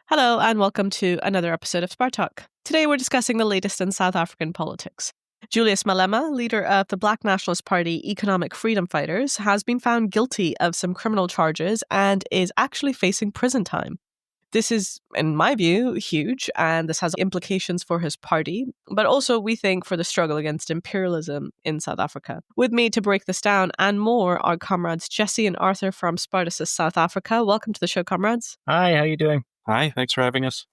Hello and welcome to another episode of Spar Talk. Today we're discussing the latest in South African politics. Julius Malema, leader of the Black Nationalist Party Economic Freedom Fighters, has been found guilty of some criminal charges and is actually facing prison time. This is, in my view, huge, and this has implications for his party, but also, we think, for the struggle against imperialism in South Africa. With me to break this down and more are Comrades Jesse and Arthur from Spartacus, South Africa. Welcome to the show, comrades. Hi, how you doing? Hi, thanks for having us.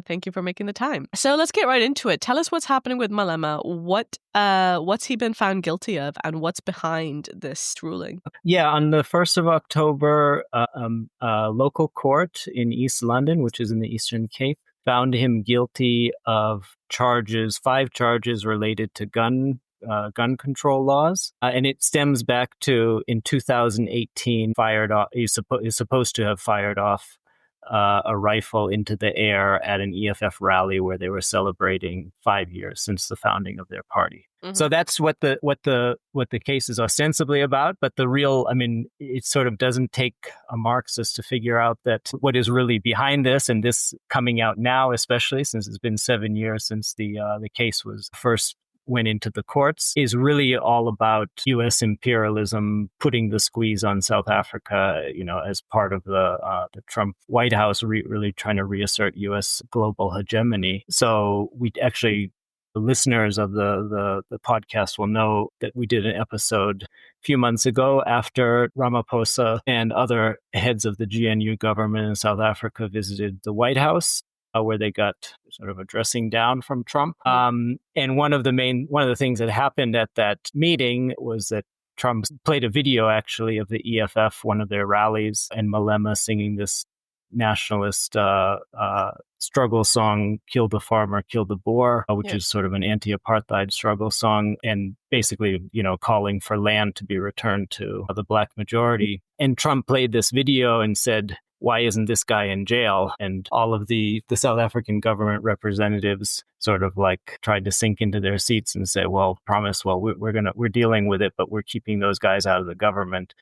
Thank you for making the time. So let's get right into it. Tell us what's happening with Malema. What's he been found guilty of, and what's behind this ruling? Yeah, on the 1st of October, a local court in East London, which is in the Eastern Cape, found him guilty of five charges related to gun control laws. And it stems back to, in 2018, he's supposed to have fired off a rifle into the air at an EFF rally where they were celebrating 5 years since the founding of their party. Mm-hmm. So that's what the case is ostensibly about. But the real, it sort of doesn't take a Marxist to figure out that what is really behind this, and this coming out now, especially since it's been 7 years since the case was first went into the courts, is really all about U.S. imperialism putting the squeeze on South Africa, as part of the Trump White House really trying to reassert U.S. global hegemony. So the listeners of the podcast will know that we did an episode a few months ago after Ramaphosa and other heads of the GNU government in South Africa visited the White House, where they got sort of a dressing down from Trump. And one of the things that happened at that meeting was that Trump played a video, actually, of the EFF, one of their rallies, and Malema singing this nationalist struggle song, "Kill the Farmer, Kill the Boer," which is sort of an anti-apartheid struggle song, and basically, calling for land to be returned to the Black majority. And Trump played this video and said, "Why isn't this guy in jail?" And all of the South African government representatives sort of like tried to sink into their seats and say, "Well, we're dealing with it, but we're keeping those guys out of the government."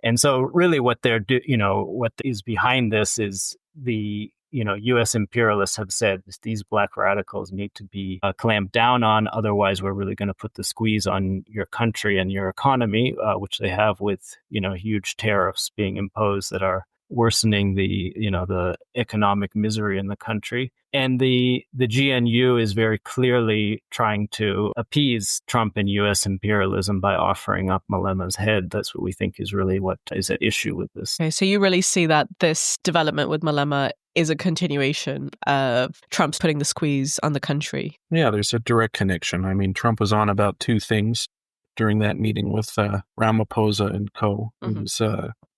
And so really what what is behind this is the U.S. imperialists have said these Black radicals need to be clamped down on. Otherwise, we're really going to put the squeeze on your country and your economy, which they have with, huge tariffs being imposed that are worsening the economic misery in the country. And the GNU is very clearly trying to appease Trump and U.S. imperialism by offering up Malema's head. That's what we think is really what is at issue with this. Okay, so you really see that this development with Malema is a continuation of Trump's putting the squeeze on the country. Yeah, there's a direct connection. Trump was on about two things during that meeting with Ramaphosa and co. Mm-hmm. He was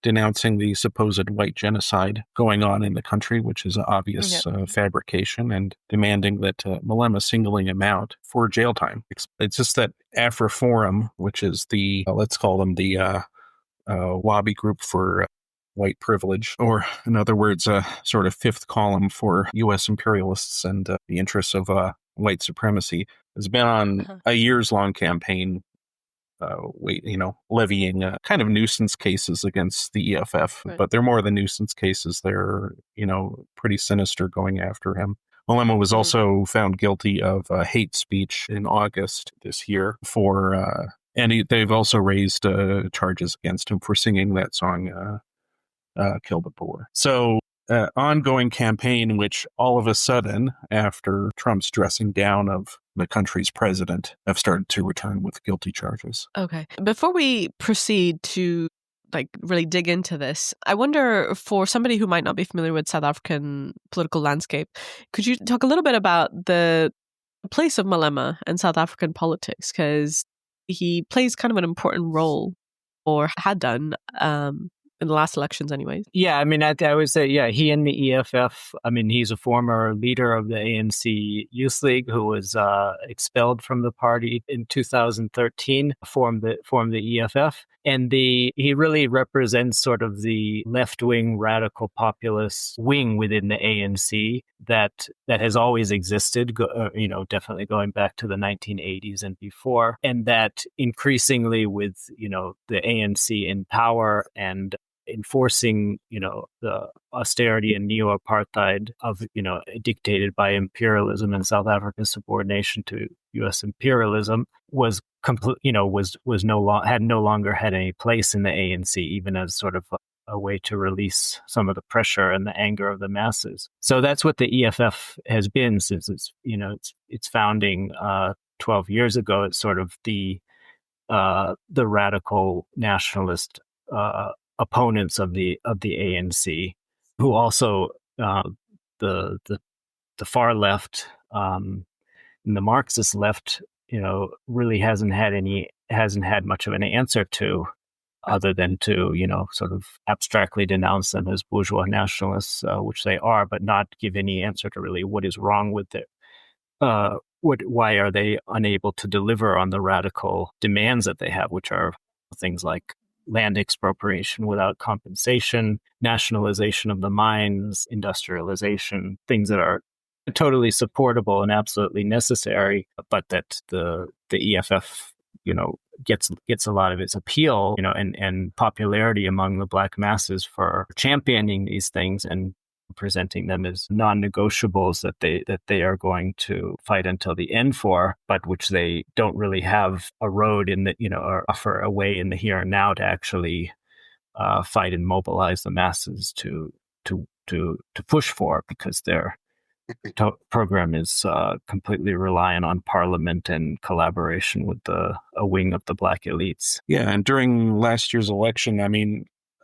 denouncing the supposed white genocide going on in the country, which is an obvious fabrication, and demanding that Malema singling him out for jail time. It's just that AfriForum, which is the, let's call them the lobby group for white privilege, or in other words, a sort of fifth column for U.S. imperialists and the interests of white supremacy, has been on a years-long campaign levying kind of nuisance cases against the EFF, right. But they're more than nuisance cases. They're, pretty sinister going after him. Malema was also found guilty of hate speech in August this year and they've also raised charges against him for singing that song, "Kill the Boer." So ongoing campaign, which all of a sudden, after Trump's dressing down of the country's president, have started to return with guilty charges. Okay. Before we proceed to really dig into this, I wonder, for somebody who might not be familiar with South African political landscape, could you talk a little bit about the place of Malema in South African politics? Because he plays kind of an important role, or had done, in the last elections anyways. Yeah, I would say, he and the EFF, he's a former leader of the ANC Youth League who was expelled from the party in 2013, formed the EFF. And he really represents sort of the left-wing radical populist wing within the ANC that has always existed, definitely going back to the 1980s and before. And that increasingly with, the ANC in power and enforcing, the austerity and neo-apartheid of, dictated by imperialism and South Africa's subordination to U.S. imperialism was complete, was no longer had any place in the ANC, even as sort of a way to release some of the pressure and the anger of the masses. So that's what the EFF has been since its founding 12 years ago. It's sort of the radical nationalist opponents of the ANC, who also the far left and the Marxist left, really hasn't had much of an answer to, other than to, sort of abstractly denounce them as bourgeois nationalists, which they are, but not give any answer to really what is wrong with it. Why are they unable to deliver on the radical demands that they have, which are things like land expropriation without compensation, nationalization of the mines, industrialization, things that are totally supportable and absolutely necessary, but that the EFF, gets a lot of its appeal, and popularity among the Black masses for championing these things and presenting them as non-negotiables that they are going to fight until the end for, but which they don't really have a road in the, or offer a way in the here and now to actually fight and mobilize the masses to push for, because their program is completely reliant on parliament and collaboration with a wing of the Black elites. Yeah, and during last year's election,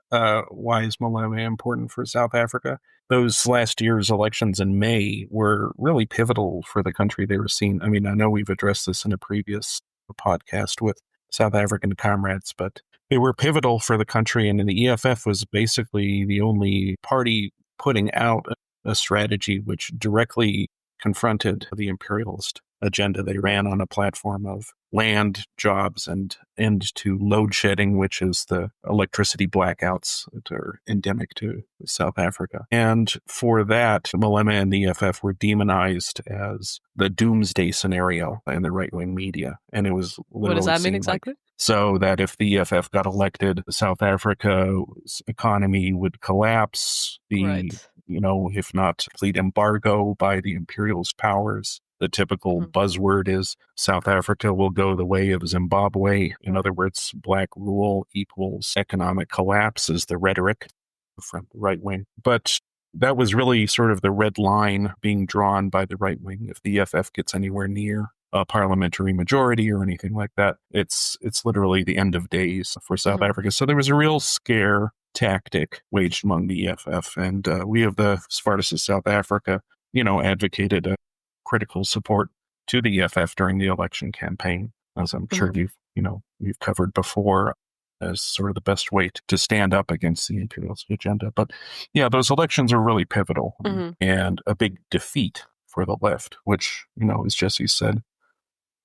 why is Malema important for South Africa? Those last year's elections in May were really pivotal for the country. They were seen. I know we've addressed this in a previous podcast with South African comrades, but they were pivotal for the country. And the EFF was basically the only party putting out a strategy which directly confronted the imperialist agenda. They ran on a platform of land, jobs, and end to load shedding, which is the electricity blackouts that are endemic to South Africa. And for that, Malema and the EFF were demonized as the doomsday scenario in the right-wing media. And it was literally what does that mean exactly? So that if the EFF got elected, South Africa's economy would collapse. Right. If not complete embargo by the imperialist powers. The typical buzzword is South Africa will go the way of Zimbabwe. In other words, Black rule equals economic collapse is the rhetoric from the right wing. But that was really sort of the red line being drawn by the right wing. If the EFF gets anywhere near a parliamentary majority or anything like that, it's literally the end of days for South Africa. So there was a real scare tactic waged among the EFF. And we of the Spartacus South Africa, advocated a critical support to the EFF during the election campaign, as I'm sure you've covered before, as sort of the best way to stand up against the imperialist agenda. But yeah, those elections are really pivotal and a big defeat for the left, which, as Jesse said,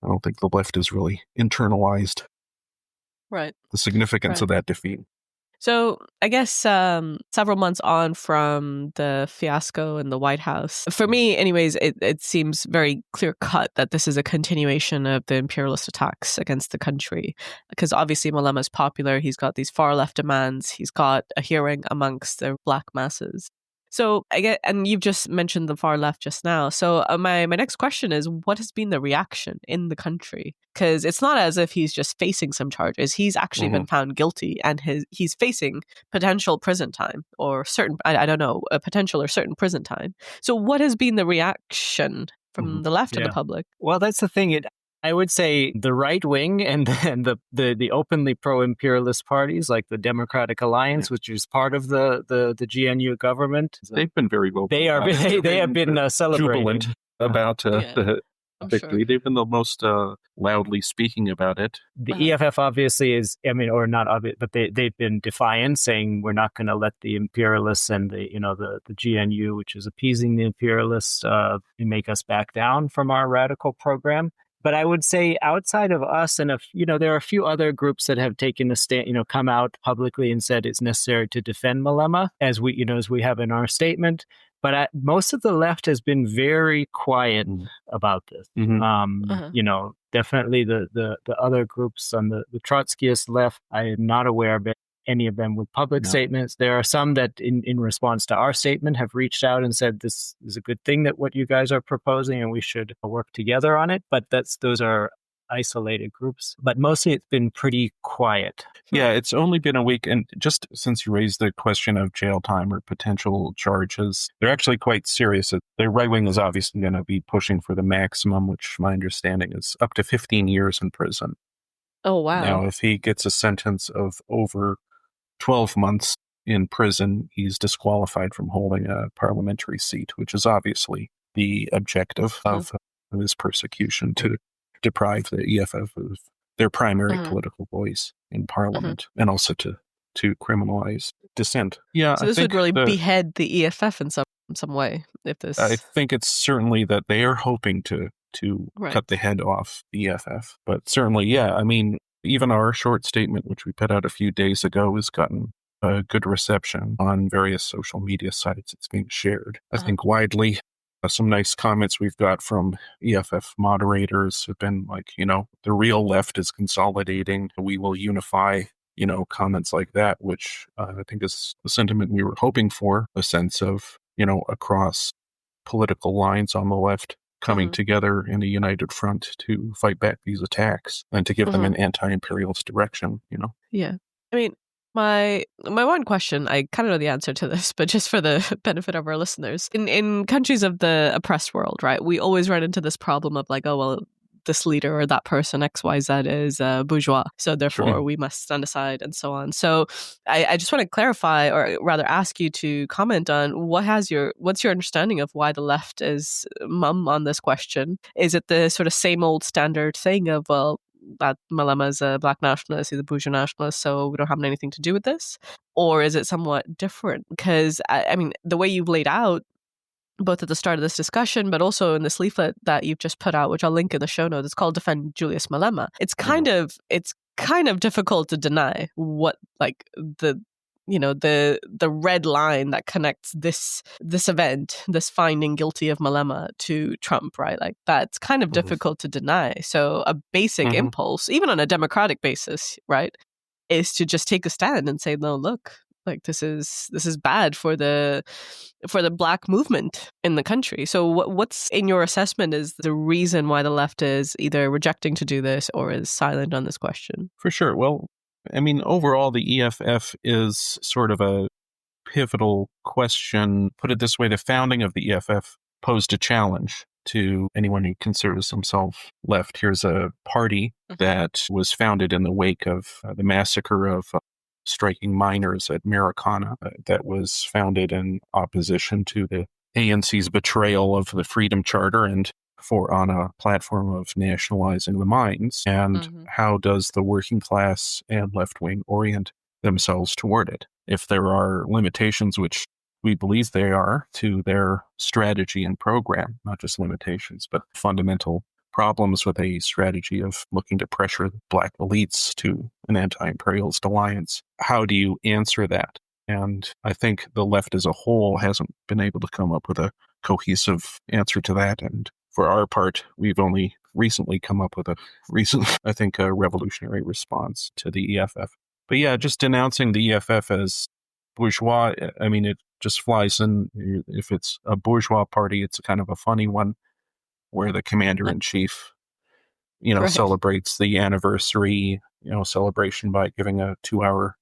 I don't think the left has really internalized the significance of that defeat. So I guess several months on from the fiasco in the White House, for me anyways, it seems very clear cut that this is a continuation of the imperialist attacks against the country. Because obviously Malema's popular, he's got these far left demands, he's got a hearing amongst the Black masses. So and you've just mentioned the far left just now. So my next question is, what has been the reaction in the country? Because it's not as if he's just facing some charges. He's actually been found guilty, and he's facing potential prison time or a potential or certain prison time. So what has been the reaction from the left and the public? Well, that's the thing. I would say the right wing and the openly pro-imperialist parties like the Democratic Alliance, which is part of the GNU government. They've been very vocal. They have been celebrating jubilant about the victory. Sure. They've been the most loudly speaking about it. The EFF obviously is, or not obvious, but they've been defiant, saying we're not going to let the imperialists and the GNU, which is appeasing the imperialists, make us back down from our radical program. But I would say outside of us, and there are a few other groups that have taken a stand, come out publicly and said it's necessary to defend Malema, as we have in our statement. But most of the left has been very quiet about this. Definitely the other groups on the Trotskyist left, I am not aware of any of them with public statements. There are some that in response to our statement have reached out and said, this is a good thing that what you guys are proposing and we should work together on it. But those are isolated groups. But mostly it's been pretty quiet. Yeah, it's only been a week. And just since you raised the question of jail time or potential charges, they're actually quite serious. The right wing is obviously going to be pushing for the maximum, which my understanding is up to 15 years in prison. Oh, wow. Now, if he gets a sentence of over 12 months in prison, he's disqualified from holding a parliamentary seat, which is obviously the objective of his persecution, to deprive the EFF of their primary political voice in parliament, and also to criminalize dissent. Yeah, so this would really behead the EFF in some way. If this, I think it's certainly that they are hoping to cut the head off the EFF. But certainly, yeah, I mean, even our short statement, which we put out a few days ago, has gotten a good reception on various social media sites. It's being shared, I think, widely. Some nice comments we've got from EFF moderators have been like, the real left is consolidating. We will unify, comments like that, which I think is the sentiment we were hoping for, a sense of, across political lines on the left coming together in a united front to fight back these attacks and to give them an anti-imperialist direction, Yeah. I mean, my one question, I kind of know the answer to this, but just for the benefit of our listeners, in countries of the oppressed world, right, we always run into this problem of like, oh, well, this leader or that person, XYZ, is bourgeois, so therefore we must stand aside and so on. So I just want to clarify, or rather ask you to comment on what's your understanding of why the left is mum on this question? Is it the sort of same old standard thing of, well, that Malema is a black nationalist, he's a bourgeois nationalist, so we don't have anything to do with this? Or is it somewhat different? Because, I mean, the way you've laid out, both at the start of this discussion, but also in this leaflet that you've just put out, which I'll link in the show notes, it's called Defend Julius Malema. It's kind of difficult to deny what, like, the red line that connects this event, this finding guilty of Malema, to Trump, right? Like, that's kind of difficult to deny. So a basic impulse, even on a democratic basis, right, is to just take a stand and say, no, look, like, this is bad for the black movement in the country. So what's, in your assessment, is the reason why the left is either rejecting to do this or is silent on this question? For sure. Well, I mean, overall, the EFF is sort of a pivotal question. Put it this way, the founding of the EFF posed a challenge to anyone who considers himself left. Here's a party that was founded in the wake of the massacre of striking miners at Marikana, that was founded in opposition to the ANC's betrayal of the Freedom Charter and on a platform of nationalizing the mines. And how does the working class and left wing orient themselves toward it? If there are limitations, which we believe they are, to their strategy and program, not just limitations, but fundamental problems with a strategy of looking to pressure black elites to an anti-imperialist alliance, how do you answer that? And I think the left as a whole hasn't been able to come up with a cohesive answer to that. And for our part, we've only recently come up with a revolutionary response to the EFF. But yeah, just denouncing the EFF as bourgeois, I mean, it just flies in. If it's a bourgeois party, it's kind of a funny one, where the commander-in-chief, celebrates the anniversary, celebration by giving a 2-hour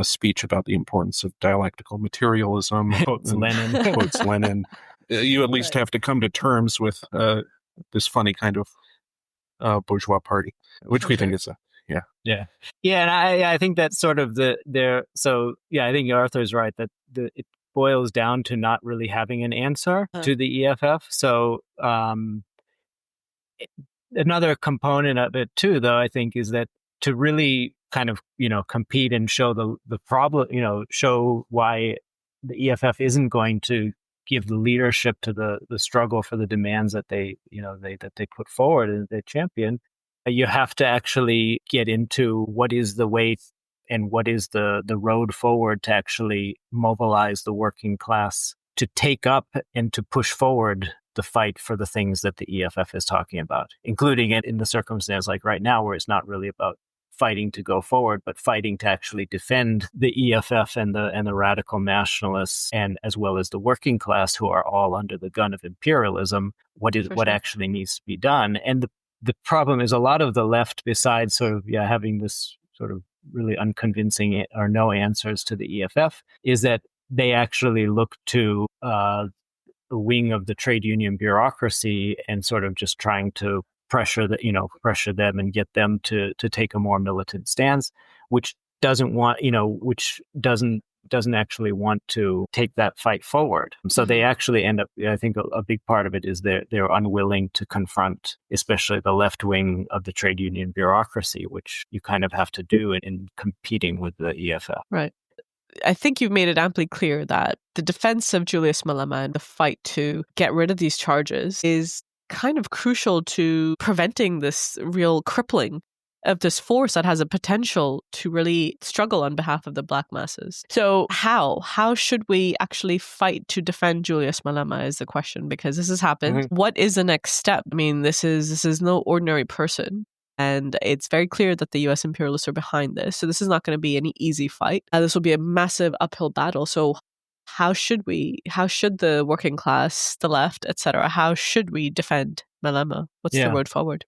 speech about the importance of dialectical materialism. Quotes Lenin. You at least have to come to terms with this funny kind of bourgeois party, which we think is Yeah, and I think that's sort of I think Arthur's right that it boils down to not really having an answer to the EFF. So another component of it too, though, I think, is that to really kind of, compete and show the problem, show why the EFF isn't going to give the leadership to the struggle for the demands that they put forward and they champion. You have to actually get into what is the way and what is the road forward to actually mobilize the working class to take up and to push forward the fight for the things that the EFF is talking about, including it in the circumstance like right now, where it's not really about fighting to go forward, but fighting to actually defend the EFF and the radical nationalists, and as well as the working class who are all under the gun of imperialism. What actually needs to be done? And the problem is a lot of the left, besides sort of having this sort of really unconvincing or no answers to the EFF, is that they actually look to the wing of the trade union bureaucracy and sort of just trying to pressure them and get them to take a more militant stance, which doesn't actually want to take that fight forward. So they actually end up, I think a big part of it is they're unwilling to confront, especially the left wing of the trade union bureaucracy, which you kind of have to do in competing with the EFF. Right. I think you've made it amply clear that the defense of Julius Malema and the fight to get rid of these charges is kind of crucial to preventing this real crippling of this force that has a potential to really struggle on behalf of the Black masses. So how should we actually fight to defend Julius Malema is the question, because this has happened. Mm-hmm. What is the next step? I mean, this is no ordinary person. And it's very clear that the U.S. imperialists are behind this. So this is not going to be any easy fight. This will be a massive uphill battle. So how should the working class, the left, etc., how should we defend Malema? What's the road forward?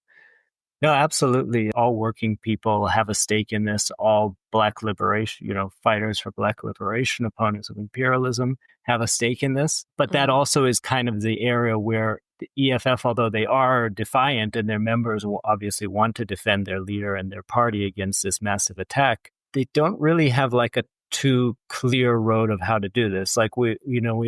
No, absolutely. All working people have a stake in this. All Black liberation, fighters for Black liberation, opponents of imperialism have a stake in this. But that also is kind of the area where the EFF, although they are defiant and their members will obviously want to defend their leader and their party against this massive attack, they don't really have like a too clear road of how to do this. Like we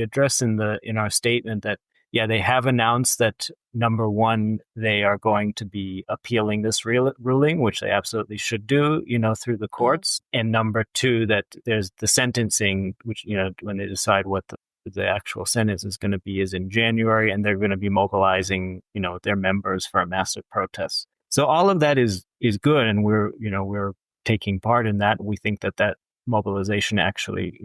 address in our statement that they have announced that, number one, they are going to be appealing this ruling, which they absolutely should do, through the courts. And number two, that there's the sentencing, which, when they decide what the actual sentence is going to be, is in January, and they're going to be mobilizing, their members for a massive protest. So all of that is good, and we're taking part in that. We think that mobilization actually,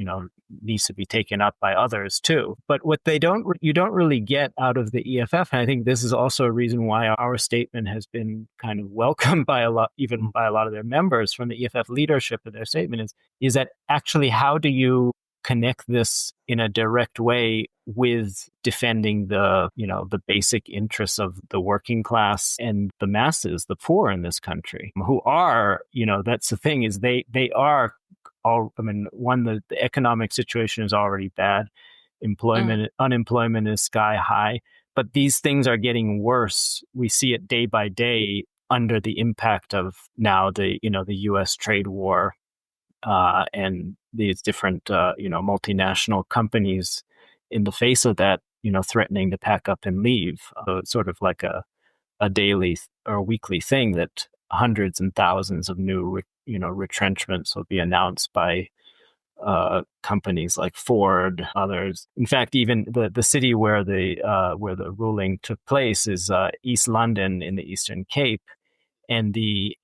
needs to be taken up by others too. But what you don't really get out of the EFF, and I think this is also a reason why our statement has been kind of welcomed by a lot of their members from the EFF leadership of their statement, is that actually how do you connect this in a direct way with defending the basic interests of the working class and the masses, the poor in this country, who are, that's the thing, is they are all, the economic situation is already bad. Unemployment is sky high, but these things are getting worse. We see it day by day under the impact of now the U.S. trade war, and these different, multinational companies in the face of that, threatening to pack up and leave. So it's sort of like a daily or weekly thing that hundreds and thousands of new, retrenchments will be announced by companies like Ford, others. In fact, even the city where the ruling took place is East London in the Eastern Cape, and the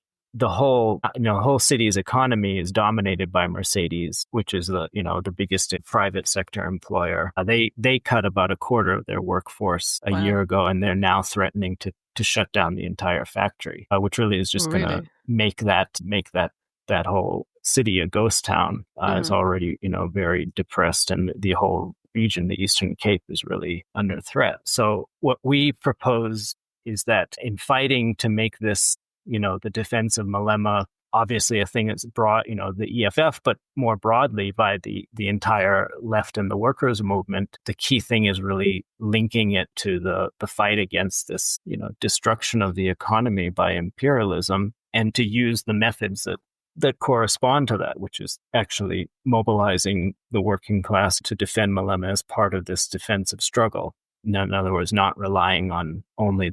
whole city's economy is dominated by Mercedes, which is the biggest private sector employer. They cut about a quarter of their workforce a year ago, and they're now threatening to shut down the entire factory, which really is just going to make that whole city a ghost town. It's already very depressed, and the whole region, the Eastern Cape, is really under threat. So what we propose is that in fighting to make this, the defense of Malema, obviously a thing that's brought, the EFF, but more broadly by the entire left and the workers' movement, the key thing is really linking it to the fight against this, destruction of the economy by imperialism, and to use the methods that correspond to that, which is actually mobilizing the working class to defend Malema as part of this defensive struggle. In other words, not relying on only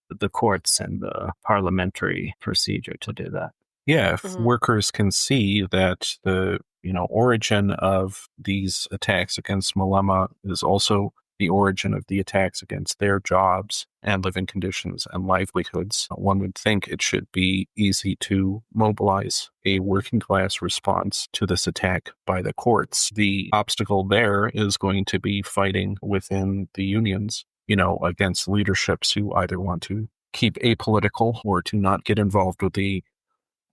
the courts and the parliamentary procedure to do that. Yeah, if workers can see that the origin of these attacks against Malema is also the origin of the attacks against their jobs and living conditions and livelihoods, one would think it should be easy to mobilize a working class response to this attack by the courts. The obstacle there is going to be fighting within the unions, against leaderships who either want to keep apolitical or to not get involved with the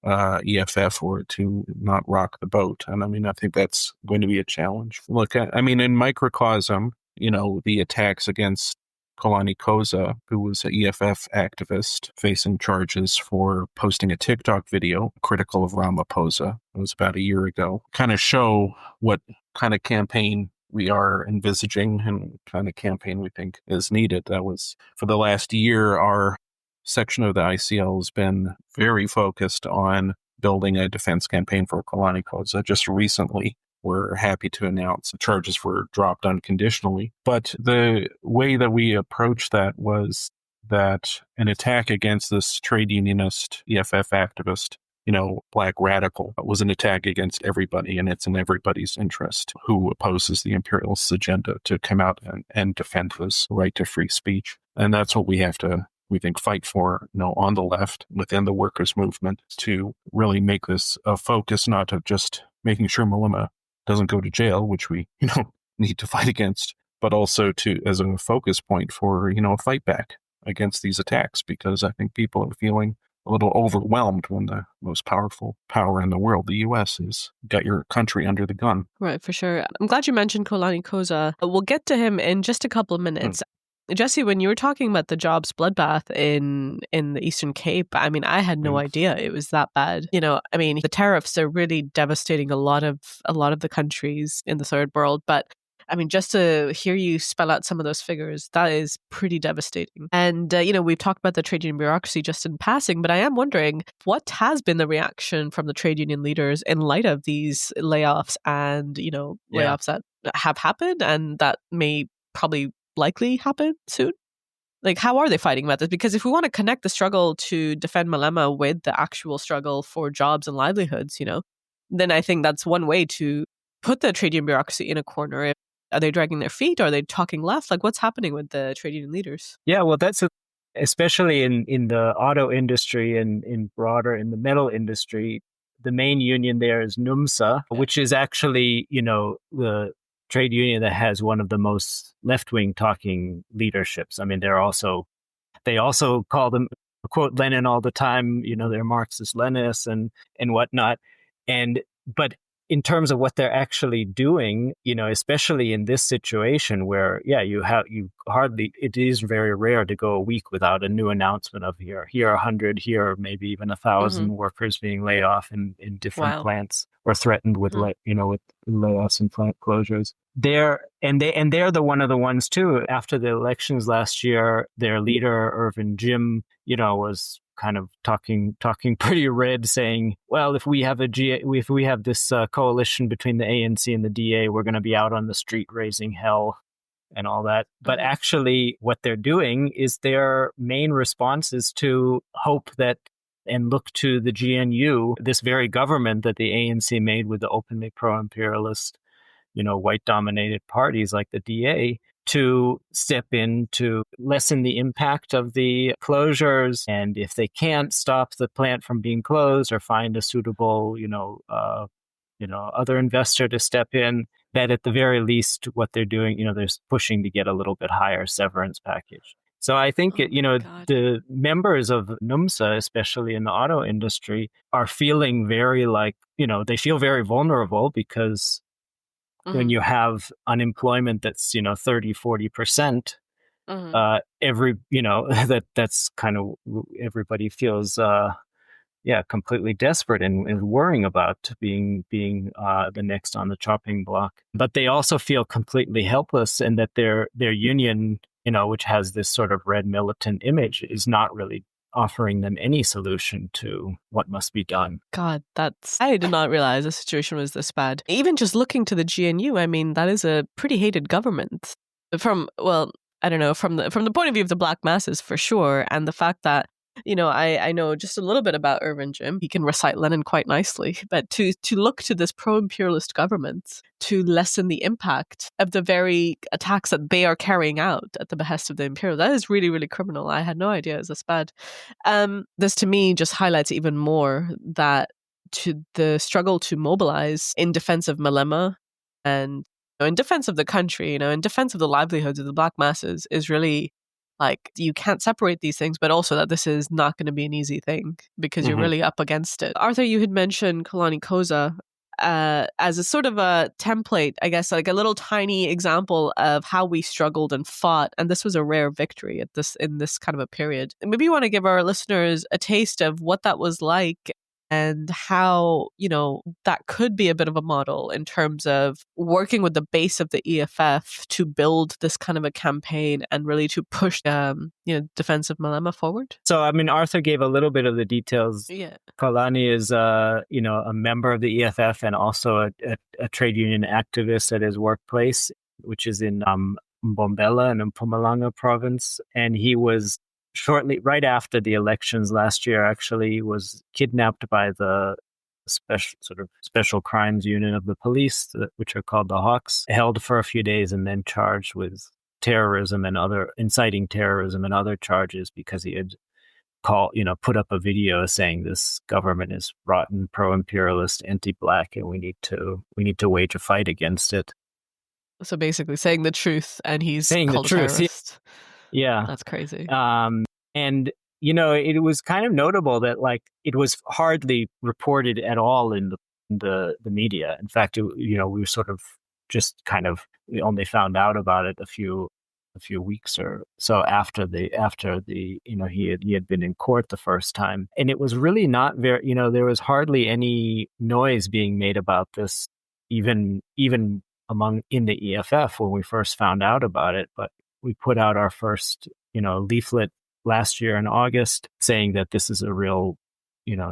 EFF or to not rock the boat. And I mean, I think that's going to be a challenge. Look, I mean, in microcosm, the attacks against Xolani Khoza, who was an EFF activist facing charges for posting a TikTok video critical of Ramaphosa. It was about a year ago. Kind of show what kind of campaign we are envisaging and kind of campaign we think is needed. That was, for the last year, our section of the ICL has been very focused on building a defense campaign for Xolani Khoza. Just recently, we're happy to announce the charges were dropped unconditionally. But the way that we approached that was that an attack against this trade unionist, EFF activist, Black radical, was an attack against everybody, and it's in everybody's interest who opposes the imperialist agenda to come out and defend this right to free speech. And that's what we have to, we think, fight for, on the left, within the workers' movement, to really make this a focus, not of just making sure Malema doesn't go to jail, which we, need to fight against, but also as a focus point for, a fight back against these attacks, because I think people are feeling a little overwhelmed when the most powerful power in the world, the U.S., has got your country under the gun. Right, for sure. I'm glad you mentioned Xolani Khoza. We'll get to him in just a couple of minutes. Jesse, when you were talking about the jobs bloodbath in the Eastern Cape, I mean, I had no idea it was that bad. The tariffs are really devastating a lot of the countries in the third world, but I mean, just to hear you spell out some of those figures, that is pretty devastating. And, we've talked about the trade union bureaucracy just in passing, but I am wondering, what has been the reaction from the trade union leaders in light of these layoffs and, layoffs that have happened and that may probably likely happen soon? Like, how are they fighting about this? Because if we want to connect the struggle to defend Malema with the actual struggle for jobs and livelihoods, then I think that's one way to put the trade union bureaucracy in a corner. Are they dragging their feet? Are they talking left? Like, what's happening with the trade union leaders? Yeah, well, especially in the auto industry and in the metal industry, the main union there is NUMSA, which is actually, the trade union that has one of the most left-wing talking leaderships. I mean, they also call them, quote Lenin all the time, they're Marxist-Leninists and whatnot. But in terms of what they're actually doing, especially in this situation where, it is very rare to go a week without a new announcement of here 100, here maybe even 1,000 workers being laid off in different plants or threatened with with layoffs and plant closures. They're one of the ones too. After the elections last year, their leader Irvin Jim, was kind of talking pretty red, saying, well, if we have this coalition between the ANC and the DA, we're going to be out on the street raising hell and all that. But actually what they're doing is their main response is to hope that and look to the GNU, this very government that the ANC made with the openly pro-imperialist, white-dominated parties like the DA, to step in to lessen the impact of the closures. And if they can't stop the plant from being closed or find a suitable, other investor to step in, that at the very least what they're doing, they're pushing to get a little bit higher severance package. So I think, the members of NUMSA, especially in the auto industry, are feeling very they feel very vulnerable because when you have unemployment that's, 30-40%, that's kind of, everybody feels, completely desperate and worrying about being the next on the chopping block. But they also feel completely helpless, and that their union, which has this sort of red militant image, is not really offering them any solution to what must be done. God, I did not realize the situation was this bad. Even just looking to the GNU, I mean, that is a pretty hated government from the point of view of the black masses, for sure. And the fact that, I know just a little bit about Irvin Jim. He can recite Lenin quite nicely. But to look to this pro-imperialist government to lessen the impact of the very attacks that they are carrying out at the behest of the imperial, that is really, really criminal. I had no idea it was this bad. This, to me, just highlights even more that to the struggle to mobilize in defense of Malema and in defense of the country, in defense of the livelihoods of the black masses is really like you can't separate these things, but also that this is not going to be an easy thing because you're really up against it. Arthur, you had mentioned Xolani Khoza as a sort of a template, I guess, like a little tiny example of how we struggled and fought. And this was a rare victory in this kind of a period. And maybe you want to give our listeners a taste of what that was like and how, that could be a bit of a model in terms of working with the base of the EFF to build this kind of a campaign and really to push, defense of Malema forward. So, Arthur gave a little bit of the details. Yeah. Xolani is, a member of the EFF and also a trade union activist at his workplace, which is in Mbombela in Mpumalanga province. And he was right after the elections last year, actually, was kidnapped by the special crimes unit of the police, which are called the Hawks, held for a few days and then charged with terrorism and inciting terrorism and other charges because he had put up a video saying this government is rotten, pro-imperialist, anti-black, and we need to wage a fight against it. So basically saying the truth, and he's saying called the truth. a terrorist. Yeah. That's crazy. And, it was kind of notable that, it was hardly reported at all in the media. In fact, we were sort of we only found out about it a few weeks or so after he had been in court the first time. And it was really not very, there was hardly any noise being made about this, even in the EFF when we first found out about it. But we put out our first, leaflet last year in August saying that this is a real,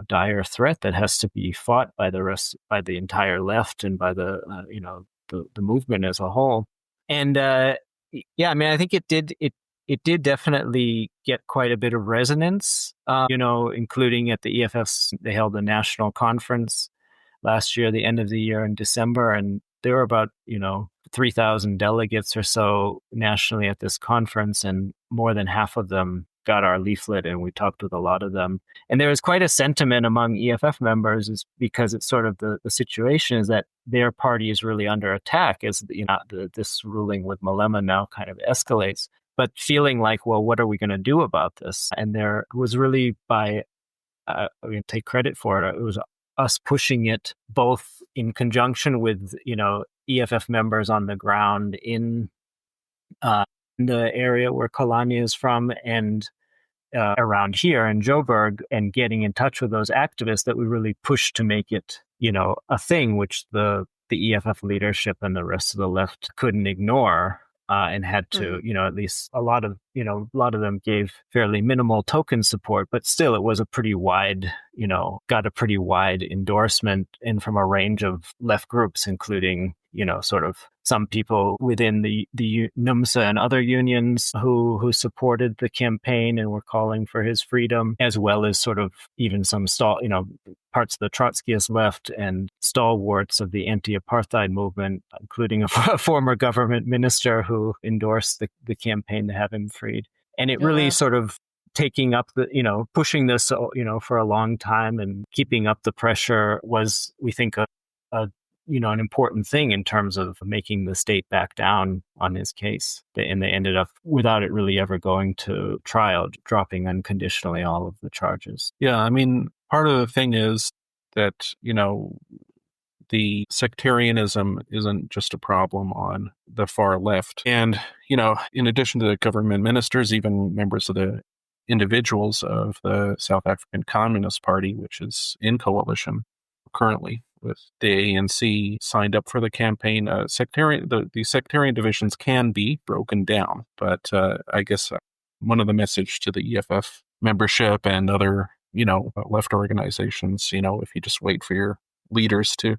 dire threat that has to be fought by the entire left and by the movement as a whole. And I think it did definitely get quite a bit of resonance, including at the EFF's. They held a national conference last year, the end of the year in December, and there were about 3,000 delegates or so nationally at this conference, and more than half of them got our leaflet, and we talked with a lot of them. And there was quite a sentiment among EFF members, is because it's sort of the situation is that their party is really under attack as this ruling with Malema now kind of escalates, but feeling like, well, what are we going to do about this? And there was really, take credit for it, it was us pushing it both in conjunction with, EFF members on the ground in the area where Xolani is from and around here in Joburg, and getting in touch with those activists that we really pushed to make it, a thing which the EFF leadership and the rest of the left couldn't ignore. And had to, at least a lot of them gave fairly minimal token support, but still it was a pretty wide, got a pretty wide endorsement, and from a range of left groups, including, sort of some people within the NUMSA and other unions who supported the campaign and were calling for his freedom, as well as sort of even some parts of the Trotskyist left and stalwarts of the anti-apartheid movement, including a former government minister who endorsed the campaign to have him freed. And it really sort of taking up pushing this, for a long time and keeping up the pressure was, we think, an important thing in terms of making the state back down on his case. And they ended up, without it really ever going to trial, dropping unconditionally all of the charges. Yeah, part of the thing is that, the sectarianism isn't just a problem on the far left. And, in addition to the government ministers, even members of the individuals of the South African Communist Party, which is in coalition currently with the ANC, signed up for the campaign. The sectarian divisions can be broken down, but I guess one of the message to the EFF membership and other, left organizations, if you just wait for your leaders to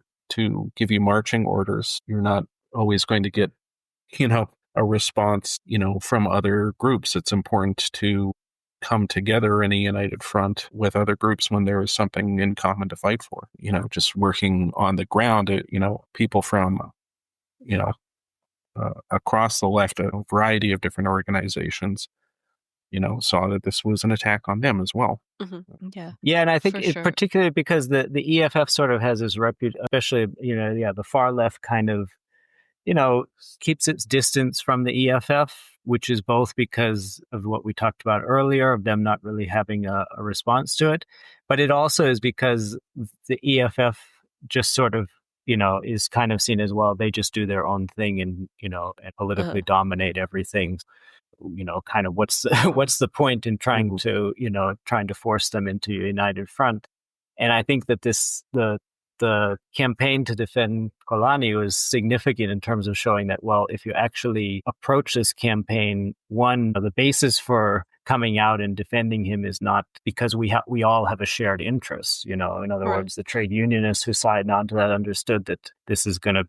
give you marching orders, you're not always going to get, a response, from other groups. It's important to come together in a united front with other groups when there is something in common to fight for. Just working on the ground, people from, across the left, a variety of different organizations, saw that this was an attack on them as well. Mm-hmm. Yeah. Yeah, and I think particularly because the EFF sort of has this reputation, especially, the far left kind of keeps its distance from the EFF, which is both because of what we talked about earlier, of them not really having a response to it. But it also is because the EFF just sort of, is kind of seen as, well, they just do their own thing and politically dominate everything. Kind of what's the point in trying to force them into a united front? And I think that the campaign to defend Xolani was significant in terms of showing that, well, if you actually approach this campaign, one, the basis for coming out and defending him is not because we all have a shared interest. In other words, the trade unionists who signed on to that understood that this is going to,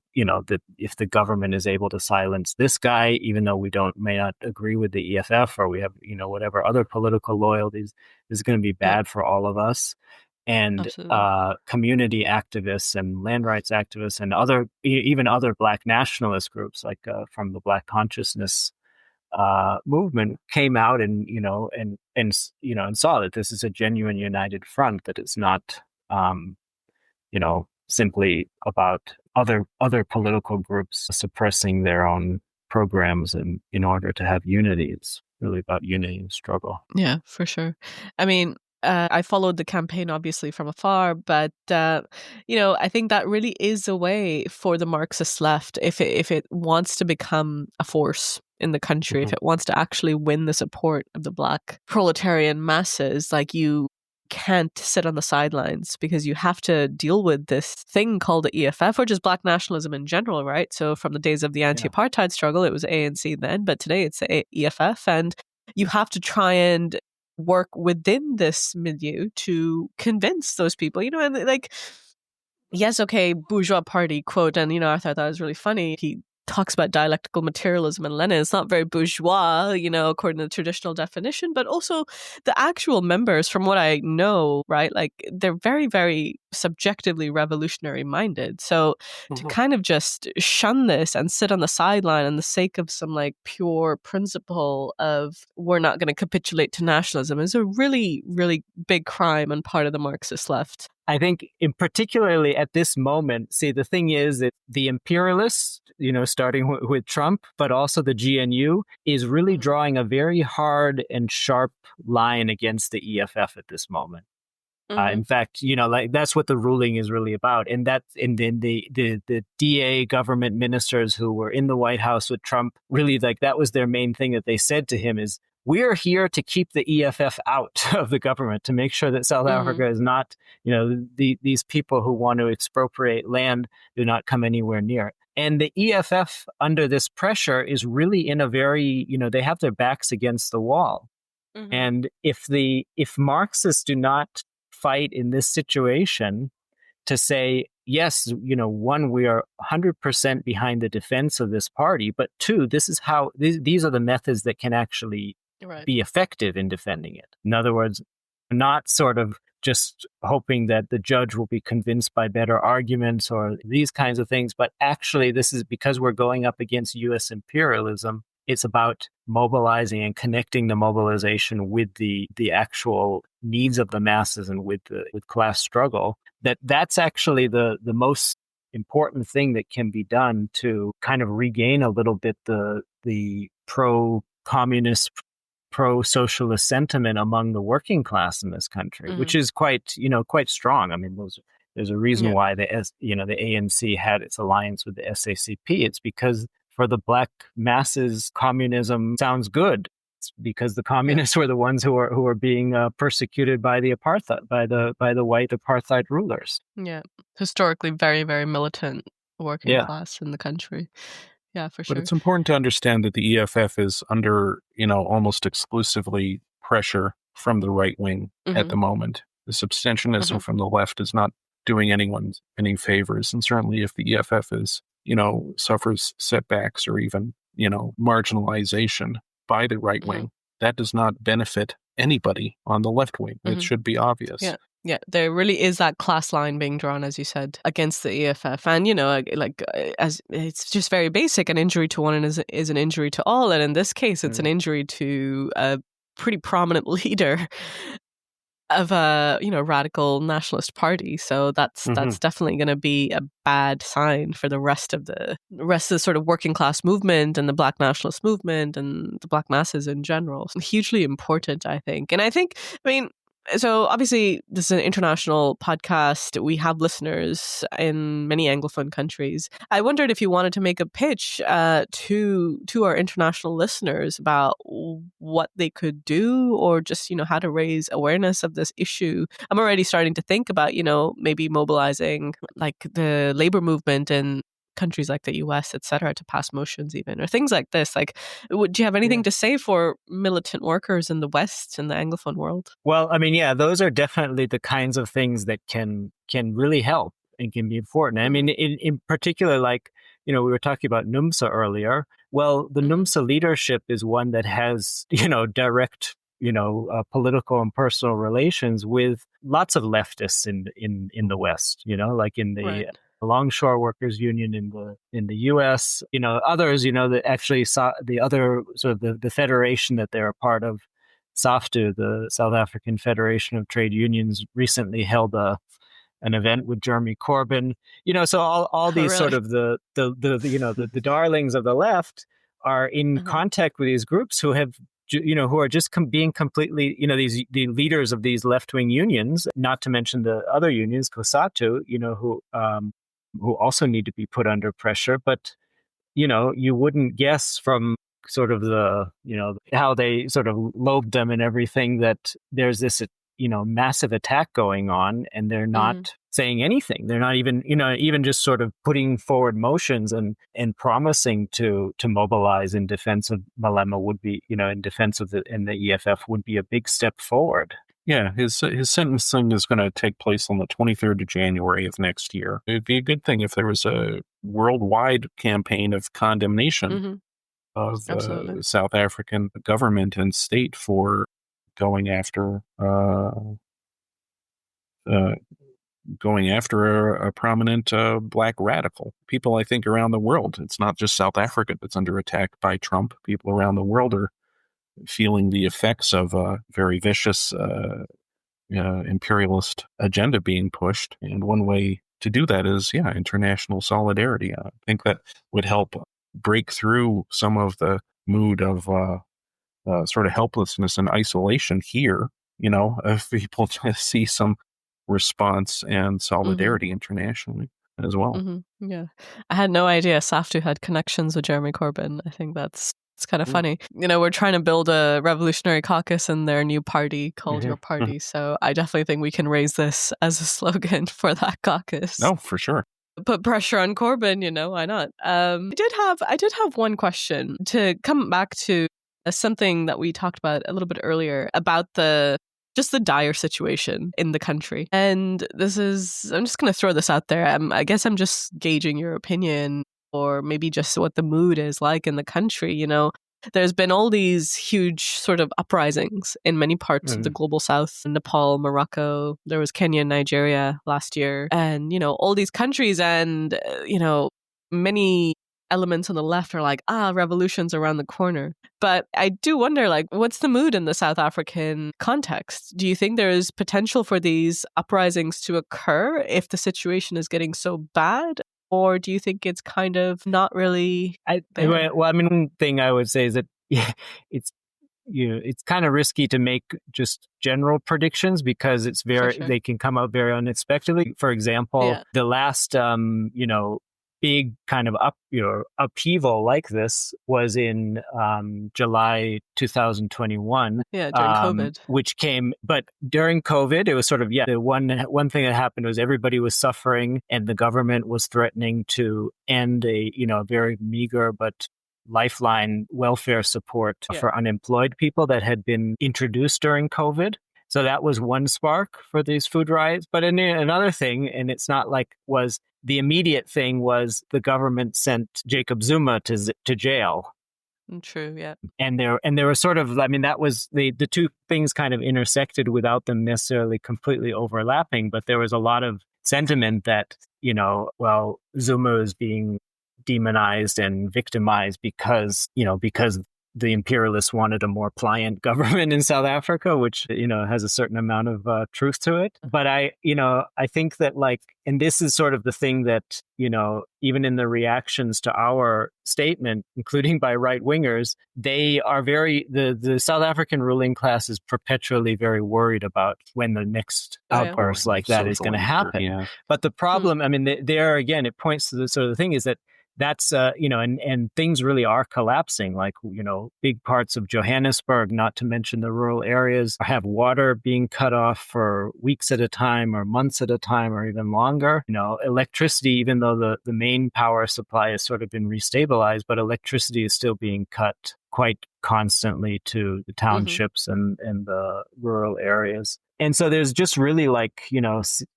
that if the government is able to silence this guy, even though we may not agree with the EFF or we have, whatever other political loyalties, this is going to be bad for all of us. And community activists and land rights activists and even other Black nationalist groups, like from the Black consciousness movement, came out and saw that this is a genuine united front, that it's not simply about other political groups suppressing their own programs and in order to have unity. It's really about unity and struggle. Yeah, for sure. I mean, I followed the campaign obviously from afar, but I think that really is a way for the Marxist left, if it wants to become a force in the country, if it wants to actually win the support of the Black proletarian masses, like, you can't sit on the sidelines, because you have to deal with this thing called the EFF, which is Black nationalism in general, right? So from the days of the anti-apartheid struggle, it was ANC then, but today it's the EFF, and you have to try and work within this milieu to convince those people, and like, yes, okay, bourgeois party quote, and I thought that was really funny. He talks about dialectical materialism and Lenin. It's not very bourgeois, according to the traditional definition, but also the actual members, from what I know, right, like, they're very, very subjectively revolutionary minded. So to kind of just shun this and sit on the sideline on the sake of some like pure principle of we're not going to capitulate to nationalism is a really, really big crime on part of the Marxist left. I think particularly at this moment, see, the thing is that the imperialists, starting with Trump, but also the GNU, is really drawing a very hard and sharp line against the EFF at this moment. In fact, that's what the ruling is really about. And then the DA government ministers who were in the White House with Trump, really, like, that was their main thing that they said to him is, we're here to keep the EFF out of the government, to make sure that South Africa is not, these people who want to expropriate land do not come anywhere near it. And the EFF, under this pressure, is really in a very, they have their backs against the wall. And if Marxists do not fight in this situation to say, yes, one, we are 100% behind the defense of this party, but two, this is how, these are the methods that can actually be effective in defending it. In other words, not sort of just hoping that the judge will be convinced by better arguments or these kinds of things, but actually this is because we're going up against U.S. imperialism. It's about mobilizing and connecting the mobilization with the actual needs of the masses and with class struggle. That's actually the most important thing that can be done to kind of regain a little bit the pro-communist, pro-socialist sentiment among the working class in this country, which is quite strong. I mean, there's a reason why the ANC had its alliance with the SACP. It's because for the Black masses, communism sounds good. It's because the communists were the ones who are being persecuted by the apartheid, by the white apartheid rulers. Yeah, historically very, very militant working class in the country. Yeah, for sure. But it's important to understand that the EFF is under, almost exclusively pressure from the right wing at the moment. The substantialism from the left is not doing anyone any favors. And certainly if the EFF is, suffers setbacks or even, marginalization by the right wing, that does not benefit anybody on the left wing. It should be obvious. Yeah, there really is that class line being drawn, as you said, against the EFF. And, as it's just very basic, an injury to one is an injury to all. And in this case, it's an injury to a pretty prominent leader. of a radical nationalist party. So that's definitely going to be a bad sign for the rest of the sort of working class movement and the Black nationalist movement and the Black masses in general. So hugely important, I think. And I mean, so obviously this is an international podcast. We have listeners in many Anglophone countries. I wondered if you wanted to make a pitch to our international listeners about what they could do, or just, how to raise awareness of this issue. I'm already starting to think about, maybe mobilizing like the labor movement in countries like the US, et cetera, to pass motions even, or things like this. Like, do you have anything to say for militant workers in the West, in the Anglophone world? Well, I mean, yeah, those are definitely the kinds of things that can really help and can be important. I mean, in particular, like, we were talking about NUMSA earlier. Well, the NUMSA leadership is one that has, direct, political and personal relations with lots of leftists in the West, like in the Longshore Workers Union in the U.S., others, that actually saw the other sort of the federation that they're a part of, SAFTU, the South African Federation of Trade Unions, recently held an event with Jeremy Corbyn. So all these sort of the darlings of the left are in contact with these groups who have, who are just being completely, the leaders of these left-wing unions, not to mention the other unions, COSATU, who also need to be put under pressure. But, you wouldn't guess from sort of the, how they sort of lobe them and everything that there's this, massive attack going on, and they're not saying anything. They're not even, even just sort of putting forward motions and promising to mobilize in defense of Malema would be, in defense of the EFF would be a big step forward. Yeah, his sentencing is going to take place on the 23rd of January of next year. It'd be a good thing if there was a worldwide campaign of condemnation of the South African government and state for going after a prominent black radical. People, I think, around the world. It's not just South Africa that's under attack by Trump. People around the world are feeling the effects of a very vicious imperialist agenda being pushed. And one way to do that is, international solidarity. I think that would help break through some of the mood of sort of helplessness and isolation here, if people to see some response and solidarity internationally as well. Yeah. I had no idea SAFTU had connections with Jeremy Corbyn. I think it's kind of funny. We're trying to build a revolutionary caucus in their new party called Your Party. So I definitely think we can raise this as a slogan for that caucus. No, for sure. Put pressure on Corbyn, why not? I did have one question to come back to something that we talked about a little bit earlier about just the dire situation in the country. And I'm just going to throw this out there. I guess I'm just gauging your opinion, or maybe just what the mood is like in the country. There's been all these huge sort of uprisings in many parts of the global south, Nepal, Morocco. There was Kenya and Nigeria last year. And, all these countries and, many elements on the left are like, revolution's around the corner. But I do wonder, like, what's the mood in the South African context? Do you think there is potential for these uprisings to occur if the situation is getting so bad? Or do you think it's kind of not really there? Well, I mean, one thing I would say is that it's kind of risky to make just general predictions because it's they can come out very unexpectedly. For example, the last big kind of upheaval like this was in July 2021. Yeah, during COVID. Which came, but during COVID, it was sort of, the one thing that happened was everybody was suffering and the government was threatening to end a very meager but lifeline welfare support for unemployed people that had been introduced during COVID. So that was one spark for these food riots. But another thing, and it's not like was the immediate thing, was the government sent Jacob Zuma to jail. True, yeah. And there was sort of, I mean, that was the two things kind of intersected without them necessarily completely overlapping. But there was a lot of sentiment that, Zuma is being demonized and victimized because the imperialists wanted a more pliant government in South Africa, which, has a certain amount of truth to it. But I think that and this is sort of the thing that, even in the reactions to our statement, including by right wingers, they are the South African ruling class is perpetually very worried about when the next outburst like that is going to happen. Yeah. But the problem, I mean, there again, it points to the sort of the thing is that that's, and things really are collapsing. Big parts of Johannesburg, not to mention the rural areas, have water being cut off for weeks at a time or months at a time or even longer. Electricity, even though the main power supply has sort of been restabilized, but electricity is still being cut quite constantly to the townships and the rural areas. And so there's just really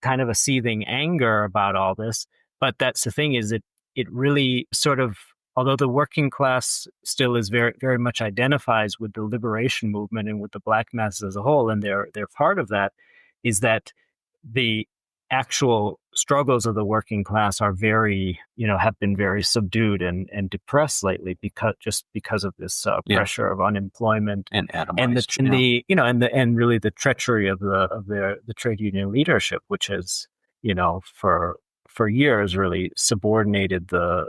kind of a seething anger about all this. But that's the thing is it really sort of, although the working class still is very, very much identifies with the liberation movement and with the black masses as a whole, and they're part of that, is that the actual struggles of the working class are very, have been very subdued and depressed lately because of this pressure of unemployment and and really the treachery of the trade union leadership, which has, for years really subordinated the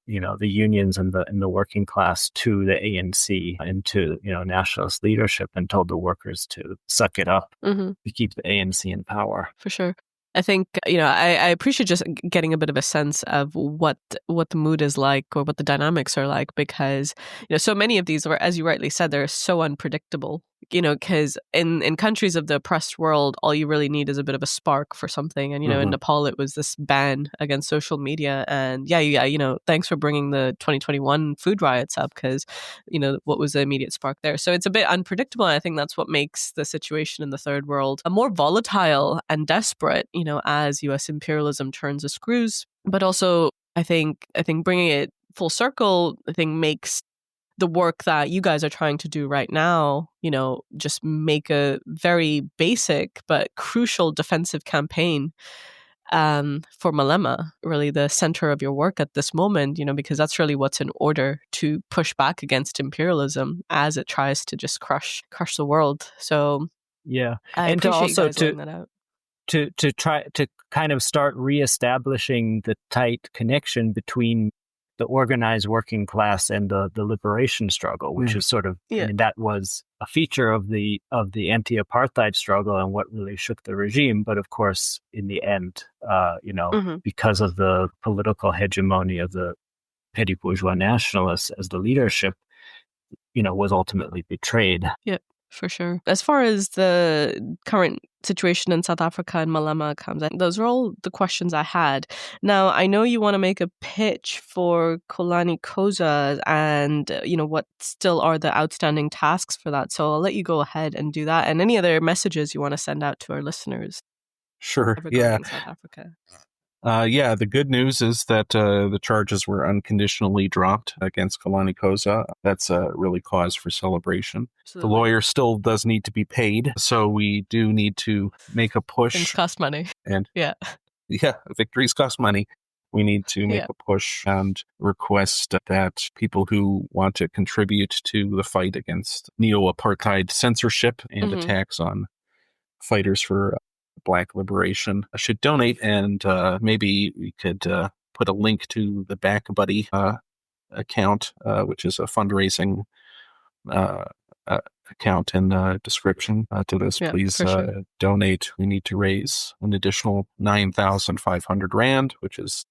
unions and the working class to the ANC and to nationalist leadership, and told the workers to suck it up to keep the ANC in power. For sure. I think, I appreciate just getting a bit of a sense of what the mood is like or what the dynamics are like, because, so many of these, as you rightly said, they're so unpredictable, because in countries of the oppressed world, all you really need is a bit of a spark for something. And, in Nepal, it was this ban against social media. And thanks for bringing the 2021 food riots up, because, what was the immediate spark there? So it's a bit unpredictable. And I think that's what makes the situation in the third world more volatile and desperate, as US imperialism turns the screws. But also, I think bringing it full circle, makes the work that you guys are trying to do right now, just make a very basic but crucial defensive campaign for Malema, really the center of your work at this moment, because that's really what's in order to push back against imperialism as it tries to just crush the world. So yeah, I and appreciate to also you guys laying that out. To try to kind of start reestablishing the tight connection between the organized working class and the liberation struggle, which is sort of, I mean, that was a feature of the anti-apartheid struggle and what really shook the regime. But of course, in the end, because of the political hegemony of the petty bourgeois nationalists as the leadership, was ultimately betrayed. Yeah. For sure. As far as the current situation in South Africa and Malema comes, those are all the questions I had. Now, I know you want to make a pitch for Xolani Khoza and, what still are the outstanding tasks for that. So I'll let you go ahead and do that. And any other messages you want to send out to our listeners. Sure. Regarding South Africa. The good news is that the charges were unconditionally dropped against Xolani Khoza. That's really cause for celebration. Absolutely. The lawyer still does need to be paid, so we do need to make a push. Things cost money. And victories cost money. We need to make a push and request that people who want to contribute to the fight against neo-apartheid censorship and attacks on fighters for Black liberation should donate, and maybe we could put a link to the Back Buddy account, which is a fundraising account in the description to this. Please donate. We need to raise an additional 9,500 rand, which is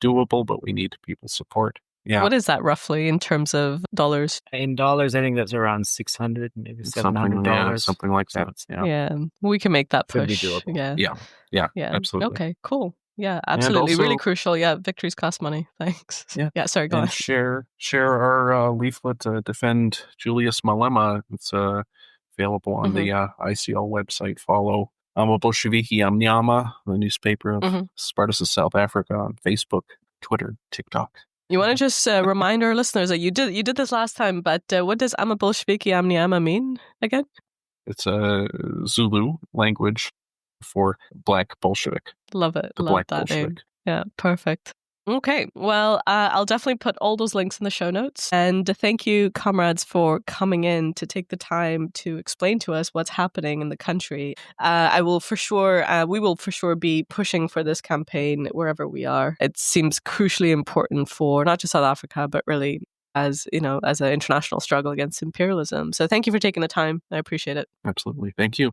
doable, but we need people's support. Yeah. What is that roughly in terms of dollars? In dollars, I think that's around $600, maybe $700. Something like that. Yeah, we can make that push. Could be doable. Yeah, absolutely. Okay, cool. Yeah, absolutely. Also, really crucial. Yeah, victories cost money. Thanks. Yeah, sorry, go on. Share our leaflet to defend Julius Malema. It's available on the ICL website. Follow Bolsheviki Amnyama, the newspaper of Spartacus, South Africa, on Facebook, Twitter, TikTok. You want to just remind our listeners that you did this last time, but what does Bolsheviki Amnyama mean again? It's a Zulu language for Black Bolshevik. Love it. The Love Black that Bolshevik. name. Yeah, perfect. Okay, well, I'll definitely put all those links in the show notes. And thank you, comrades, for coming in to take the time to explain to us what's happening in the country. We will for sure be pushing for this campaign wherever we are. It seems crucially important for not just South Africa, but really as an international struggle against imperialism. So thank you for taking the time. I appreciate it. Absolutely. Thank you.